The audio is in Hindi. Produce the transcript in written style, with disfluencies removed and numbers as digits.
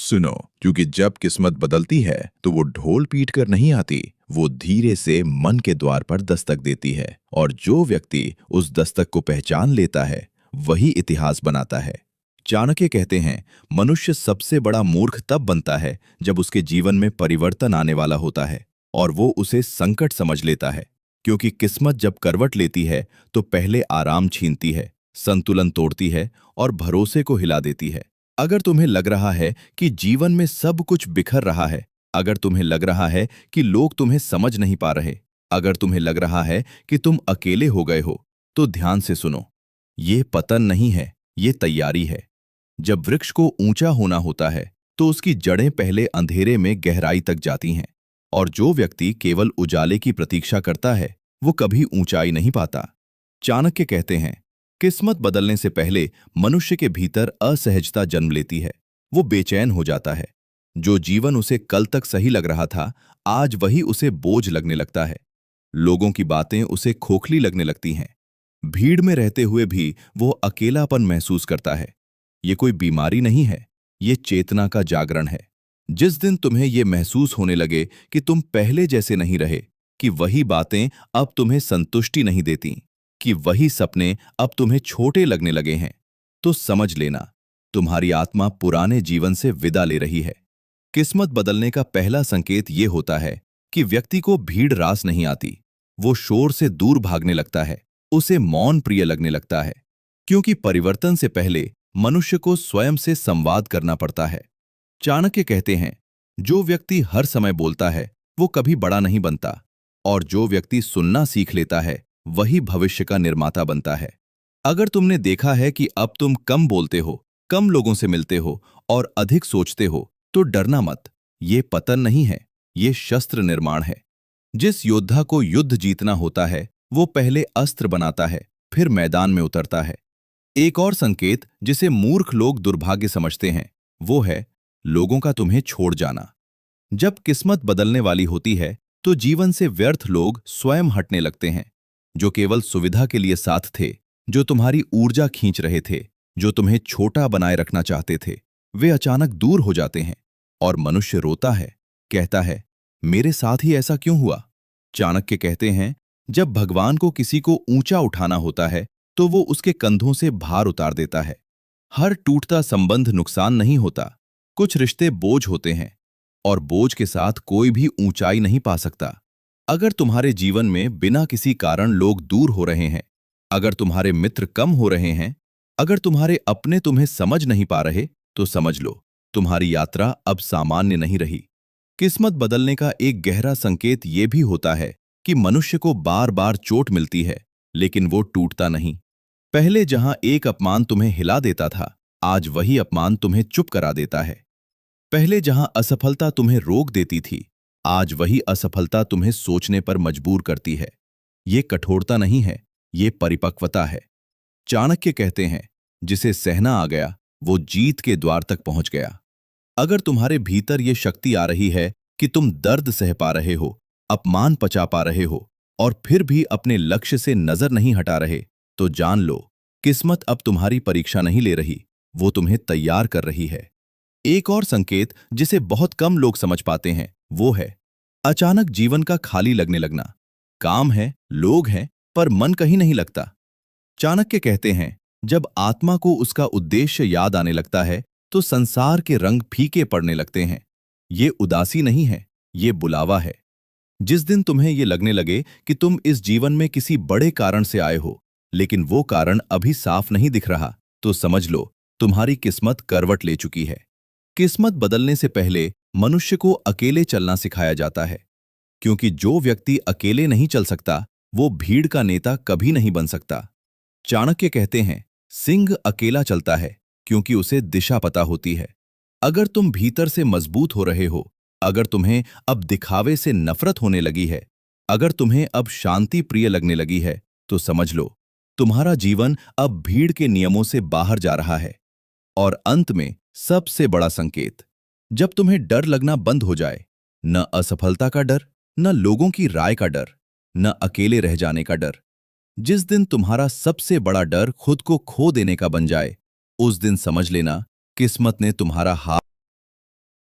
सुनो, क्योंकि जब किस्मत बदलती है तो वो ढोल पीट कर नहीं आती, वो धीरे से मन के द्वार पर दस्तक देती है। और जो व्यक्ति उस दस्तक को पहचान लेता है वही इतिहास बनाता है। चाणक्य कहते हैं, मनुष्य सबसे बड़ा मूर्ख तब बनता है जब उसके जीवन में परिवर्तन आने वाला होता है और वो उसे संकट समझ लेता है। क्योंकि किस्मत जब करवट लेती है तो पहले आराम छीनती है, संतुलन तोड़ती है और भरोसे को हिला देती है। अगर तुम्हें लग रहा है कि जीवन में सब कुछ बिखर रहा है, अगर तुम्हें लग रहा है कि लोग तुम्हें समझ नहीं पा रहे, अगर तुम्हें लग रहा है कि तुम अकेले हो गए हो, तो ध्यान से सुनो। ये पतन नहीं है, ये तैयारी है। जब वृक्ष को ऊंचा होना होता है तो उसकी जड़ें पहले अंधेरे में गहराई तक जाती हैं, और जो व्यक्ति केवल उजाले की प्रतीक्षा करता है वो कभी ऊंचाई नहीं पाता। चाणक्य कहते हैं, किस्मत बदलने से पहले मनुष्य के भीतर असहजता जन्म लेती है। वो बेचैन हो जाता है। जो जीवन उसे कल तक सही लग रहा था, आज वही उसे बोझ लगने लगता है। लोगों की बातें उसे खोखली लगने लगती हैं। भीड़ में रहते हुए भी वो अकेलापन महसूस करता है। ये कोई बीमारी नहीं है, ये चेतना का जागरण है। जिस दिन तुम्हें ये महसूस होने लगे कि तुम पहले जैसे नहीं रहे, कि वही बातें अब तुम्हें संतुष्टि नहीं देती, कि वही सपने अब तुम्हें छोटे लगने लगे हैं, तो समझ लेना, तुम्हारी आत्मा पुराने जीवन से विदा ले रही है। किस्मत बदलने का पहला संकेत ये होता है कि व्यक्ति को भीड़ रास नहीं आती। वो शोर से दूर भागने लगता है, उसे मौन प्रिय लगने लगता है। क्योंकि परिवर्तन से पहले मनुष्य को स्वयं से संवाद करना पड़ता है। चाणक्य कहते हैं, जो व्यक्ति हर समय बोलता है वो कभी बड़ा नहीं बनता, और जो व्यक्ति सुनना सीख लेता है वही भविष्य का निर्माता बनता है। अगर तुमने देखा है कि अब तुम कम बोलते हो, कम लोगों से मिलते हो और अधिक सोचते हो, तो डरना मत। ये पतन नहीं है, ये शस्त्र निर्माण है। जिस योद्धा को युद्ध जीतना होता है वो पहले अस्त्र बनाता है, फिर मैदान में उतरता है। एक और संकेत जिसे मूर्ख लोग दुर्भाग्य समझते हैं वो है लोगों का तुम्हें छोड़ जाना। जब किस्मत बदलने वाली होती है तो जीवन से व्यर्थ लोग स्वयं हटने लगते हैं। जो केवल सुविधा के लिए साथ थे, जो तुम्हारी ऊर्जा खींच रहे थे, जो तुम्हें छोटा बनाए रखना चाहते थे, वे अचानक दूर हो जाते हैं। और मनुष्य रोता है, कहता है, मेरे साथ ही ऐसा क्यों हुआ। चाणक्य कहते हैं, जब भगवान को किसी को ऊंचा उठाना होता है तो वो उसके कंधों से भार उतार देता है। हर टूटता संबंध नुकसान नहीं होता, कुछ रिश्ते बोझ होते हैं, और बोझ के साथ कोई भी ऊंचाई नहीं पा सकता। अगर तुम्हारे जीवन में बिना किसी कारण लोग दूर हो रहे हैं, अगर तुम्हारे मित्र कम हो रहे हैं, अगर तुम्हारे अपने तुम्हें समझ नहीं पा रहे, तो समझ लो, तुम्हारी यात्रा अब सामान्य नहीं रही। किस्मत बदलने का एक गहरा संकेत ये भी होता है कि मनुष्य को बार बार चोट मिलती है, लेकिन वो टूटता नहीं। पहले जहां एक अपमान तुम्हें हिला देता था, आज वही अपमान तुम्हें चुप करा देता है। पहले जहां असफलता तुम्हें रोक देती थी, आज वही असफलता तुम्हें सोचने पर मजबूर करती है। ये कठोरता नहीं है, ये परिपक्वता है। चाणक्य कहते हैं, जिसे सहना आ गया वो जीत के द्वार तक पहुंच गया। अगर तुम्हारे भीतर ये शक्ति आ रही है कि तुम दर्द सह पा रहे हो, अपमान पचा पा रहे हो और फिर भी अपने लक्ष्य से नजर नहीं हटा रहे, तो जान लो, किस्मत अब तुम्हारी परीक्षा नहीं ले रही, वो तुम्हें तैयार कर रही है। एक और संकेत जिसे बहुत कम लोग समझ पाते हैं वो है अचानक जीवन का खाली लगने लगना। काम है, लोग हैं, पर मन कहीं नहीं लगता। चाणक्य कहते हैं, जब आत्मा को उसका उद्देश्य याद आने लगता है तो संसार के रंग फीके पड़ने लगते हैं। ये उदासी नहीं है, ये बुलावा है। जिस दिन तुम्हें ये लगने लगे कि तुम इस जीवन में किसी बड़े कारण से आए हो, लेकिन वो कारण अभी साफ नहीं दिख रहा, तो समझ लो, तुम्हारी किस्मत करवट ले चुकी है। किस्मत बदलने से पहले मनुष्य को अकेले चलना सिखाया जाता है, क्योंकि जो व्यक्ति अकेले नहीं चल सकता वो भीड़ का नेता कभी नहीं बन सकता। चाणक्य कहते हैं, सिंह अकेला चलता है क्योंकि उसे दिशा पता होती है। अगर तुम भीतर से मजबूत हो रहे हो, अगर तुम्हें अब दिखावे से नफरत होने लगी है, अगर तुम्हें अब शांति प्रिय लगने लगी है, तो समझ लो, तुम्हारा जीवन अब भीड़ के नियमों से बाहर जा रहा है। और अंत में सबसे बड़ा संकेत, जब तुम्हें डर लगना बंद हो जाए, न असफलता का डर, न लोगों की राय का डर, न अकेले रह जाने का डर, जिस दिन तुम्हारा सबसे बड़ा डर खुद को खो देने का बन जाए, उस दिन समझ लेना, किस्मत ने तुम्हारा हाथ